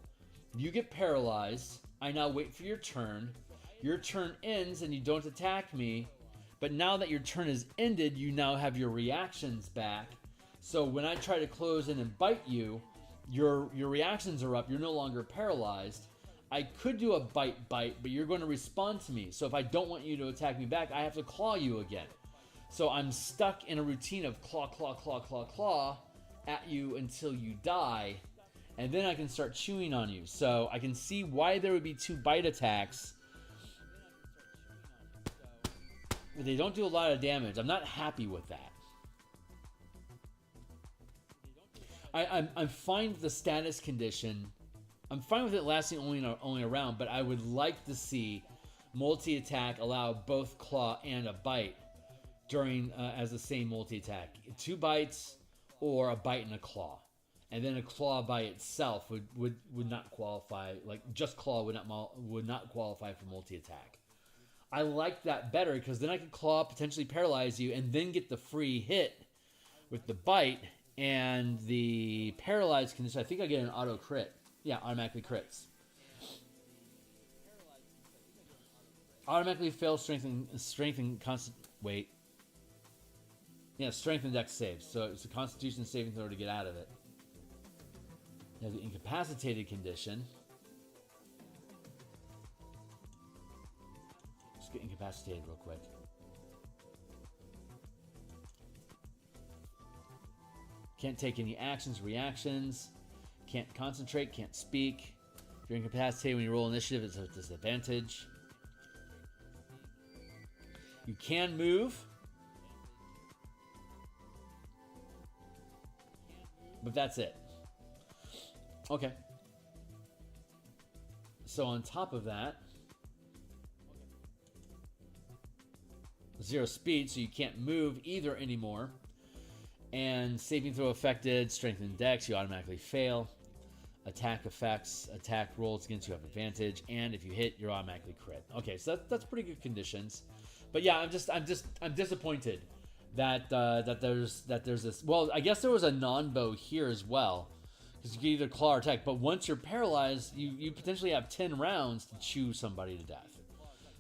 You get paralyzed. I now wait for your turn. Your turn ends and you don't attack me. But now that your turn is ended, you now have your reactions back. So when I try to close in and bite you, your reactions are up. You're no longer paralyzed. I could do a bite, but you're going to respond to me. So if I don't want you to attack me back, I have to claw you again. So I'm stuck in a routine of claw at you until you die. And then I can start chewing on you. So I can see why there would be 2 bite attacks. But they don't do a lot of damage. I'm not happy with that. I'm fine with the status condition. I'm fine with it lasting only a round, but I would like to see multi-attack allow both claw and a bite during as the same multi-attack. 2 bites or a bite and a claw. And then a claw by itself would not qualify. Like, just claw would not qualify for multi-attack. I like that better, because then I could claw, potentially paralyze you, and then get the free hit with the bite. And the paralyzed condition, I think I get an auto crit. Yeah, automatically crits. Automatically fail strength and constant. Wait. Yeah, strength and dex saves. So it's a Constitution saving throw to get out of it. You have the incapacitated condition. Let's get incapacitated real quick. Can't take any actions, reactions. Can't concentrate, can't speak. If you're incapacitated when you roll initiative, it's a disadvantage. You can move. But that's it. Okay. So on top of that, 0 speed, so you can't move either anymore. And saving throw affected, strength and dex, you automatically fail. Attack effects, attack rolls against you have advantage, and if you hit, you're automatically crit. Okay, so that's pretty good conditions. But yeah, I'm disappointed that there's this. Well, I guess there was a non-bow here as well, because you can either claw or attack. But once you're paralyzed, you potentially have 10 rounds to chew somebody to death.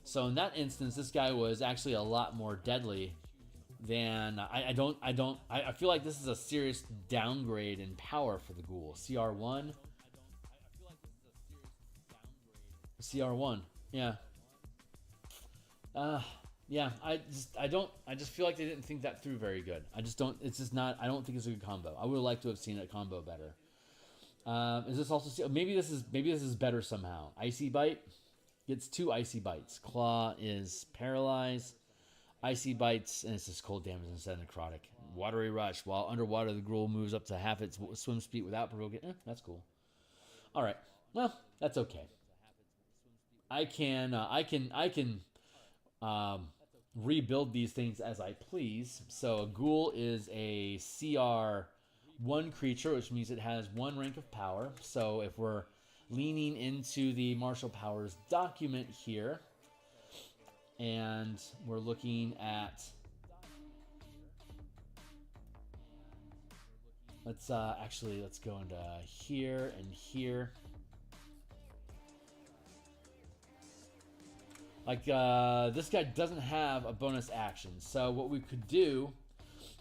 So in that instance, this guy was actually a lot more deadly than I feel like this is a serious downgrade in power for the ghoul. CR1. CR1. Yeah. Yeah, I just feel like they didn't think that through very good. I don't think it's a good combo. I would have liked to have seen a combo better. Is this also, maybe this is better somehow. Icy Bite gets 2 Icy Bites. Claw is paralyzed. Icy Bites, and it's just cold damage instead of necrotic. Watery Rush. While underwater, the ghoul moves up to half its swim speed without provoking. That's cool. All right. Well, that's okay. I can rebuild these things as I please. So a ghoul is a CR1 creature, which means it has 1 rank of power. So if we're leaning into the martial powers document here, and we're looking at, let's go into here and here. Like, this guy doesn't have a bonus action. So what we could do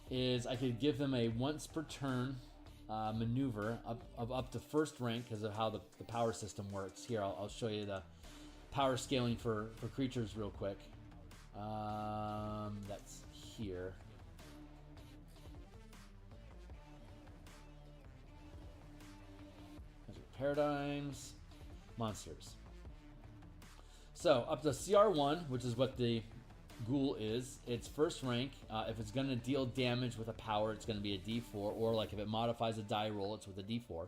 is I could give them a once per turn maneuver up to 1st rank because of how the power system works. Here, I'll show you the power scaling for creatures real quick. That's here. Paradigms, monsters. So up to CR1, which is what the ghoul is, it's 1st rank. If it's going to deal damage with a power, it's going to be a D4, or like if it modifies a die roll, it's with a D4.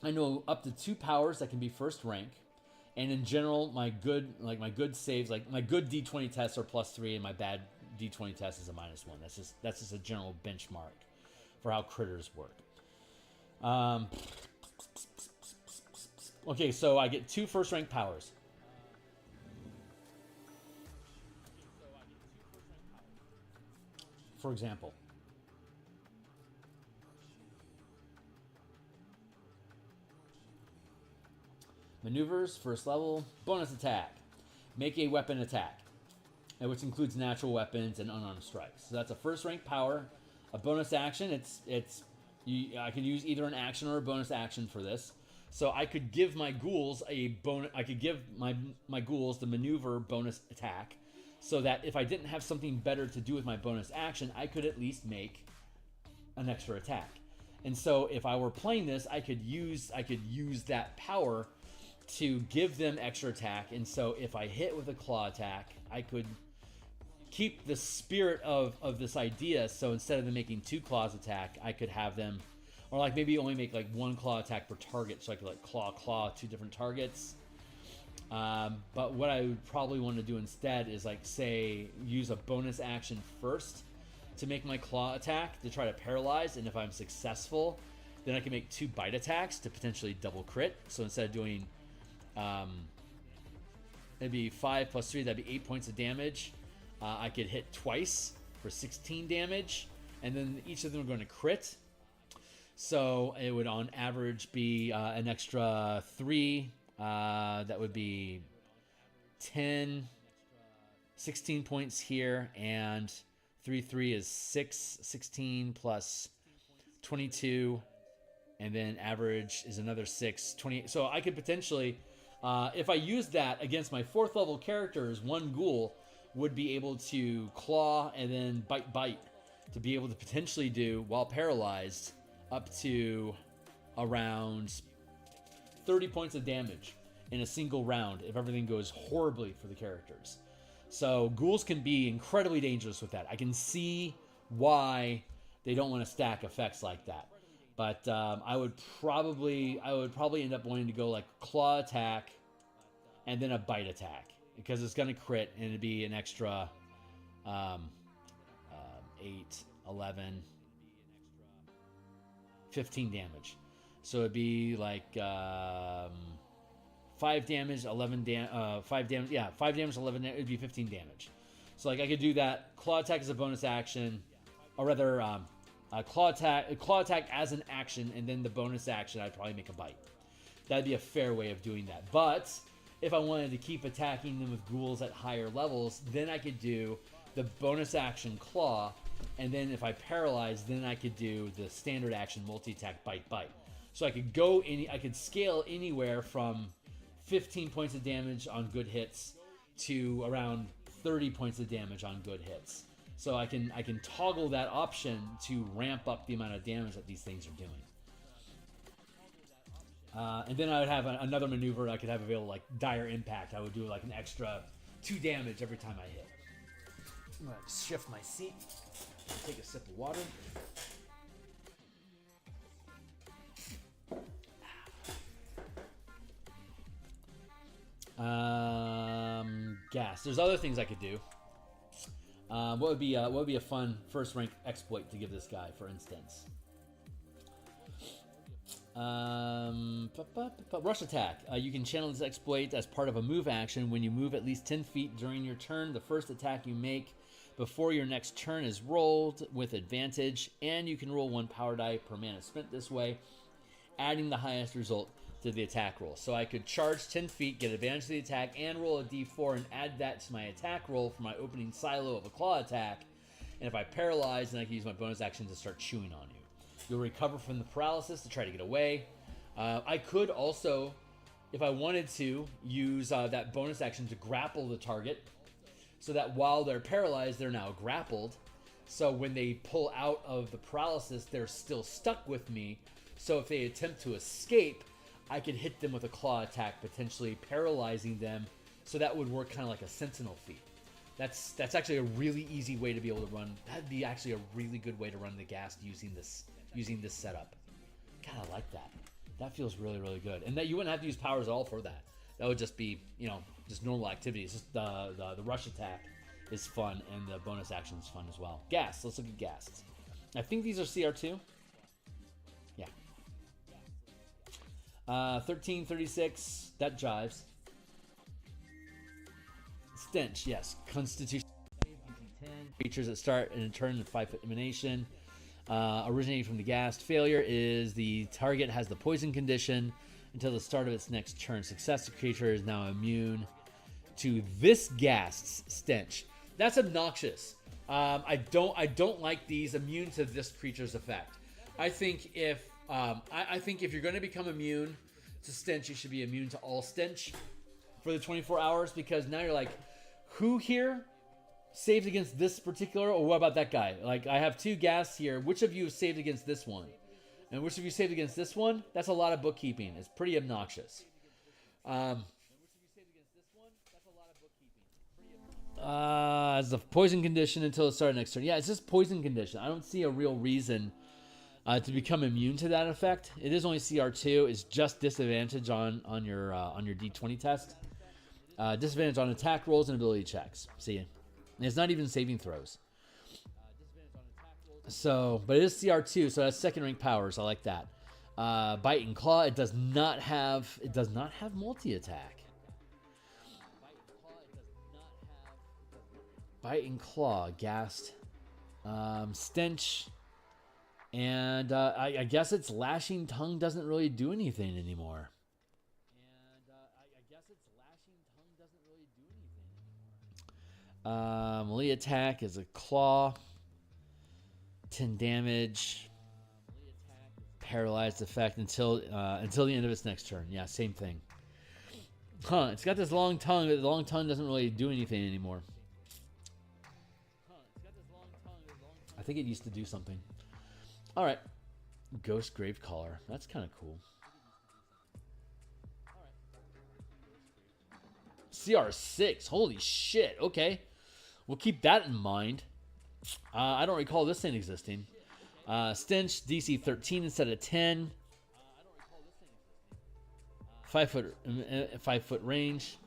I know up to 2 powers that can be 1st rank, and in general, my good saves, like my good D20 tests are +3, and my bad D20 test is a -1. That's just a general benchmark for how critters work. Okay, so I get 2 1st rank powers. For example, maneuvers, 1st level, bonus attack. Make a weapon attack, which includes natural weapons and unarmed strikes. So that's a 1st rank power. A bonus action, I can use either an action or a bonus action for this. So I could give my ghouls my ghouls the maneuver bonus attack, so that if I didn't have something better to do with my bonus action, I could at least make an extra attack. And so if I were playing this, I could use that power to give them extra attack. And so if I hit with a claw attack, I could keep the spirit of this idea. So instead of them making 2 claws attack, I could have them, or like maybe only make like 1 claw attack per target, so I could like claw 2 different targets. But what I would probably want to do instead is like, say, use a bonus action first to make my claw attack to try to paralyze, and if I'm successful, then I can make 2 bite attacks to potentially double crit. So instead of doing, it'd be 5 + 3, that'd be 8 points of damage. I could hit twice for 16 damage, and then each of them are going to crit. So it would on average be an extra 3. That would be 10, 16 points here, and 3 is 6, 16 plus 22, and then average is another 6, 28. So I could potentially, if I use that against my 4th level characters, one ghoul would be able to claw and then bite to be able to potentially do, while paralyzed, up to around 30 points of damage in a single round if everything goes horribly for the characters. So ghouls can be incredibly dangerous with that. I can see why they don't want to stack effects like that. But I would probably end up wanting to go like claw attack and then a bite attack, because it's going to crit and it'd be an extra 8, 11, 15 damage. So it'd be like 5 damage, 11 5 damage. Yeah, 5 damage, 11 damage. It'd be 15 damage. So like I could do that. Claw attack as a bonus action, or rather, claw attack as an action, and then the bonus action I'd probably make a bite. That'd be a fair way of doing that. But if I wanted to keep attacking them with ghouls at higher levels, then I could do the bonus action claw, and then if I paralyze, then I could do the standard action multi-attack bite. So I could scale anywhere from 15 points of damage on good hits to around 30 points of damage on good hits. So I can toggle that option to ramp up the amount of damage that these things are doing. And then I would have another maneuver I could have available, like Dire Impact. I would do like an extra 2 damage every time I hit. I'm going to shift my seat, take a sip of water. Gas. There's other things I could do. What would be a fun first rank exploit to give this guy, for instance? Rush attack. You can channel this exploit as part of a move action. When you move at least 10 feet during your turn, the first attack you make before your next turn is rolled with advantage, and you can roll 1 power die per mana spent this way, adding the highest result to the attack roll. So I could charge 10 feet, get advantage to the attack, and roll a d4 and add that to my attack roll for my opening silo of a claw attack. And if I paralyze, then I can use my bonus action to start chewing on you. You'll recover from the paralysis to try to get away. I could also, if I wanted to, use that bonus action to grapple the target, so that while they're paralyzed, they're now grappled. So when they pull out of the paralysis, they're still stuck with me. So if they attempt to escape, I could hit them with a claw attack, potentially paralyzing them. So that would work kind of like a sentinel feat. That's actually a really easy way to be able to run. That'd be actually a really good way to run the ghast using this setup. God, I like that. That feels really, really good. And that you wouldn't have to use powers at all for that. That would just be, just normal activities. Just the rush attack is fun, and the bonus action is fun as well. Ghast. Let's look at ghasts. I think these are CR2. Yeah. 1336. That jives. Stench. Yes. Constitution. Creatures that start in a turn in 5-foot emanation. Originating from the ghast. Failure is the target has the poison condition until the start of its next turn. Success, the creature is now immune to this ghast's stench. That's obnoxious. I don't like these immune to this creature's effect. I think if you're going to become immune to stench, you should be immune to all stench for the 24 hours, because now you're like, who here saved against this particular, or what about that guy? Like, I have 2 ghasts here. Which of you saved against this one? And which of you saved against this one? That's a lot of bookkeeping. It's pretty obnoxious. As a poison condition until it started next turn. Yeah, it's just poison condition. I don't see a real reason to become immune to that effect. It is only CR2. It's just disadvantage on your D20 test. Disadvantage on attack rolls and ability checks. See, and it's not even saving throws. So, but it is CR2, so that's second rank powers. I like that. Bite and claw. It does not have multi attack. Bite and claw, ghast, stench, and I guess its lashing tongue doesn't really do anything anymore. Melee attack is a claw. 10 damage. Paralyzed effect until the end of its next turn. Yeah, same thing. Huh, it's got this long tongue, but the long tongue doesn't really do anything anymore. I think it used to do something. Alright. Ghost Gravecaller. That's kind of cool. CR6. Holy shit. Okay. We'll keep that in mind. I don't recall this thing existing. Stench, DC 13 instead of 10. 5 foot range.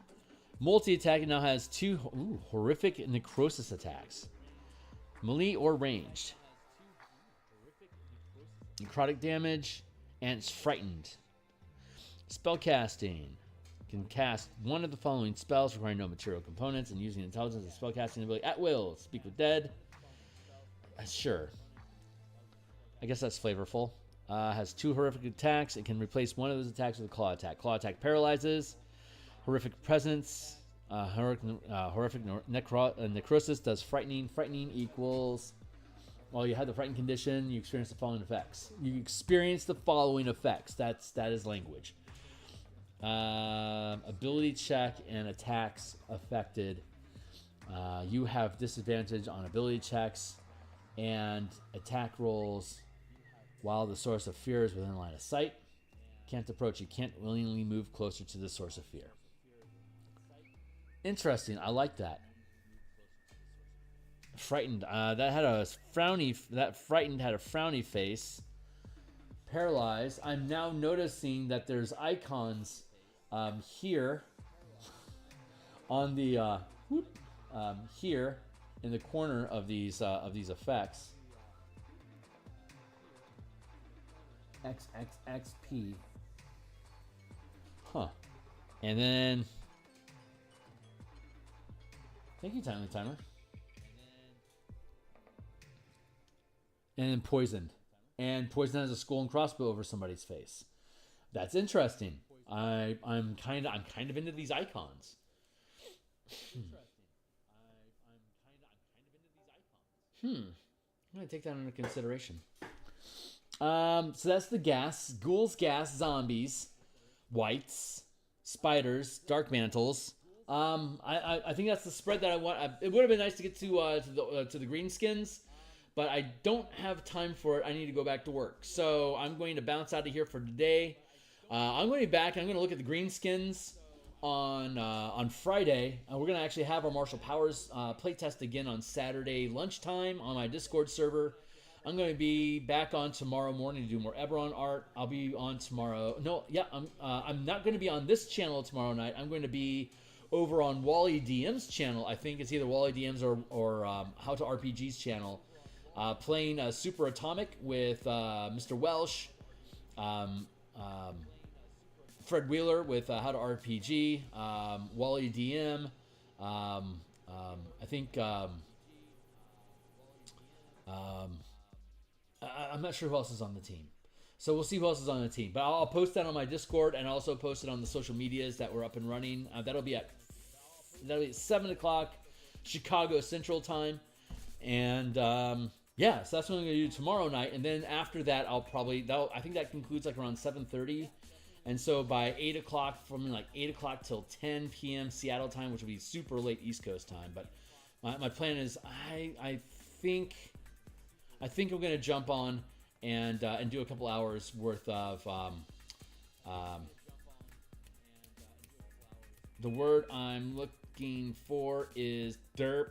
Multi-attack now has 2 horrific necrosis attacks. Melee or ranged. Necrotic damage. And it's frightened. Spellcasting. Can cast one of the following spells requiring no material components and using intelligence and spellcasting ability at will. Speak with dead. Sure. I guess that's flavorful. Has 2 horrific attacks. It can replace one of those attacks with a claw attack. Claw attack paralyzes. Horrific presence. Horrific necrosis does frightening. Frightening equals... Well, you have the frightened condition. You experience the following effects. You experience the following effects. That is language. Ability check and attacks affected. You have disadvantage on ability checks and attack rolls while the source of fear is within line of sight. Can't approach. You can't willingly move closer to the source of fear. Interesting. I like that. Frightened. That had a frowny. That frightened had a frowny face. Paralyzed. I'm now noticing that there's icons here on the here in the corner of these effects. XXXP. Huh. And then thank you, Timely Timer. And then poisoned. And poison has a skull and crossbow over somebody's face. That's interesting. I'm kind of into these icons. I'm gonna take that under consideration. So that's the gas. Ghouls, gas, zombies, wights, spiders, dark mantles. I think that's the spread that I want. It would have been nice to get to the green skins, but I don't have time for it. I need to go back to work. So I'm going to bounce out of here for today. I'm going to be back. I'm going to look at the green skins on Friday. We're going to actually have our Martial Powers playtest again on Saturday lunchtime on my Discord server. I'm going to be back on tomorrow morning to do more Eberron art. I'll be on tomorrow. No, yeah, I'm not going to be on this channel tomorrow night. I'm going to be over on Wally DM's channel. I think it's either Wally DM's or How to RPG's channel. Playing Super Atomic with Mr. Welsh, Fred Wheeler with How to RPG, Wally DM. I think I'm not sure who else is on the team. So we'll see who else is on the team. But I'll post that on my Discord and also post it on the social medias that we're up and running. That'll be at 7 o'clock Chicago Central Time. And yeah, so that's what I'm going to do tomorrow night. And then after that, I think that concludes like around 7:30. And so by 8 o'clock, from like 8 o'clock till 10 p.m. Seattle time, which will be super late East Coast time. But my plan is I think I'm going to jump on and do a couple hours worth of the word I'm looking for is derp.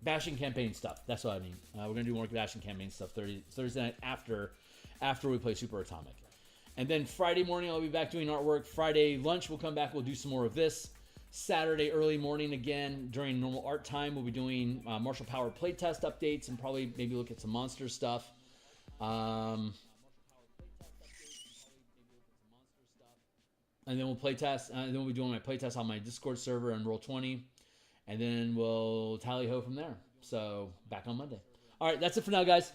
Bashing campaign stuff. That's what I mean. We're going to do more bashing campaign stuff Thursday night after we play Super Atomic. And then Friday morning, I'll be back doing artwork. Friday lunch, we'll come back. We'll do some more of this. Saturday early morning, again, during normal art time, we'll be doing Martial Power playtest updates and probably maybe look at some monster stuff. And then we'll playtest. And then we'll be doing my playtest on my Discord server and Roll20. And then we'll tally-ho from there. So, back on Monday. All right, that's it for now, guys.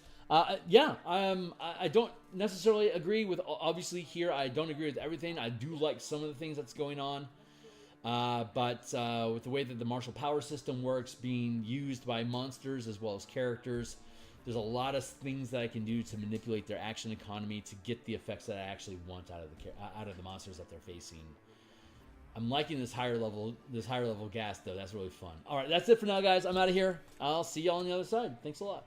Yeah, I don't necessarily agree with, obviously here, I don't agree with everything. I do like some of the things that's going on. But with the way that the martial power system works, being used by monsters as well as characters, there's a lot of things that I can do to manipulate their action economy to get the effects that I actually want out of the monsters that they're facing. I'm liking this higher level gas though. That's really fun. All right, that's it for now, guys. I'm out of here. I'll see y'all on the other side. Thanks a lot.